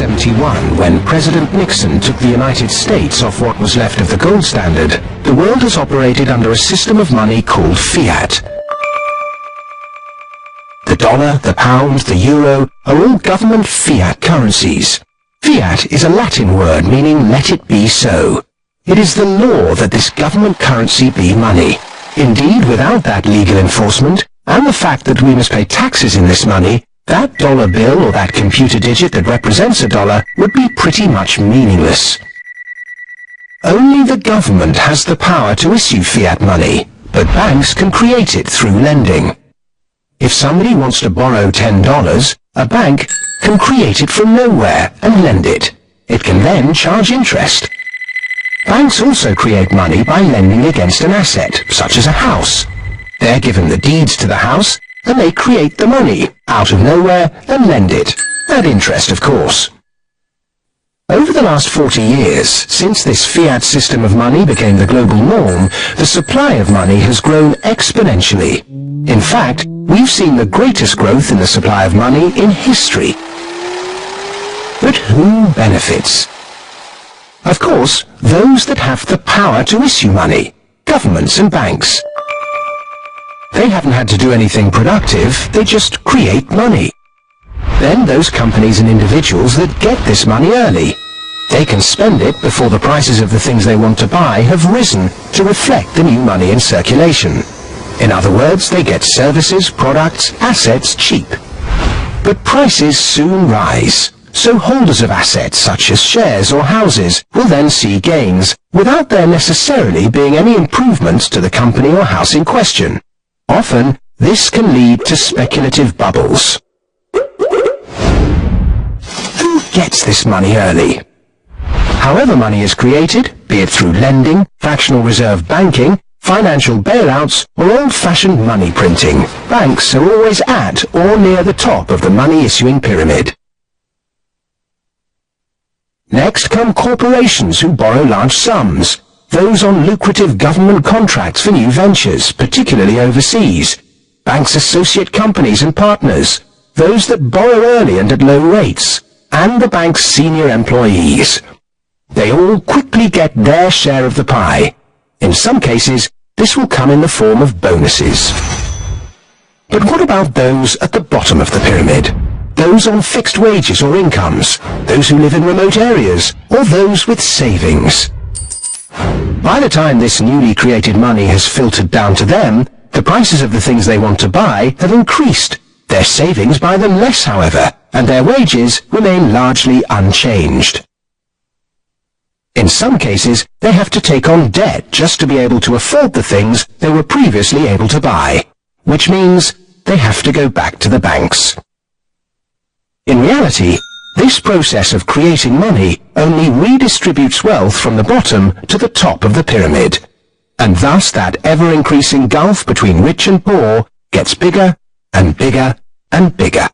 1971, when President Nixon took the United States off what was left of the gold standard, the world has operated under a system of money called fiat. The dollar, the pound, the euro are all government fiat currencies. Fiat is a Latin word meaning let it be so. It is the law that this government currency be money. Indeed, without that legal enforcement, and the fact that we must pay taxes in this money, that dollar bill or that computer digit that represents a dollar would be pretty much meaningless. Only the government has the power to issue fiat money, but banks can create it through lending. If somebody wants to borrow $10, a bank can create it from nowhere and lend it. It can then charge interest. Banks also create money by lending against an asset, such as a house. They're given the deeds to the house, and they create the money out of nowhere and lend it, at interest of course. Over the last 40 years, since this fiat system of money became the global norm, the supply of money has grown exponentially. In fact, we've seen the greatest growth in the supply of money in history. But who benefits? Of course, those that have the power to issue money, governments and banks. They haven't had to do anything productive, they just create money. Then those companies and individuals that get this money early. They can spend it before the prices of the things they want to buy have risen to reflect the new money in circulation. In other words, they get services, products, assets cheap. But prices soon rise, so holders of assets such as shares or houses will then see gains, without there necessarily being any improvements to the company or house in question. Often, this can lead to speculative bubbles. Who gets this money early? However money is created, be it through lending, fractional reserve banking, financial bailouts, or old-fashioned money printing, banks are always at or near the top of the money-issuing pyramid. Next come corporations who borrow large sums, those on lucrative government contracts for new ventures, particularly overseas. Banks' associate companies and partners, those that borrow early and at low rates, and the bank's senior employees. They all quickly get their share of the pie. In some cases, this will come in the form of bonuses. But what about those at the bottom of the pyramid? Those on fixed wages or incomes, those who live in remote areas, or those with savings? By the time this newly created money has filtered down to them, the prices of the things they want to buy have increased. Their savings buy them less, however, and their wages remain largely unchanged. In some cases, they have to take on debt just to be able to afford the things they were previously able to buy, which means they have to go back to the banks. In reality, this process of creating money only redistributes wealth from the bottom to the top of the pyramid, and thus that ever-increasing gulf between rich and poor gets bigger and bigger and bigger.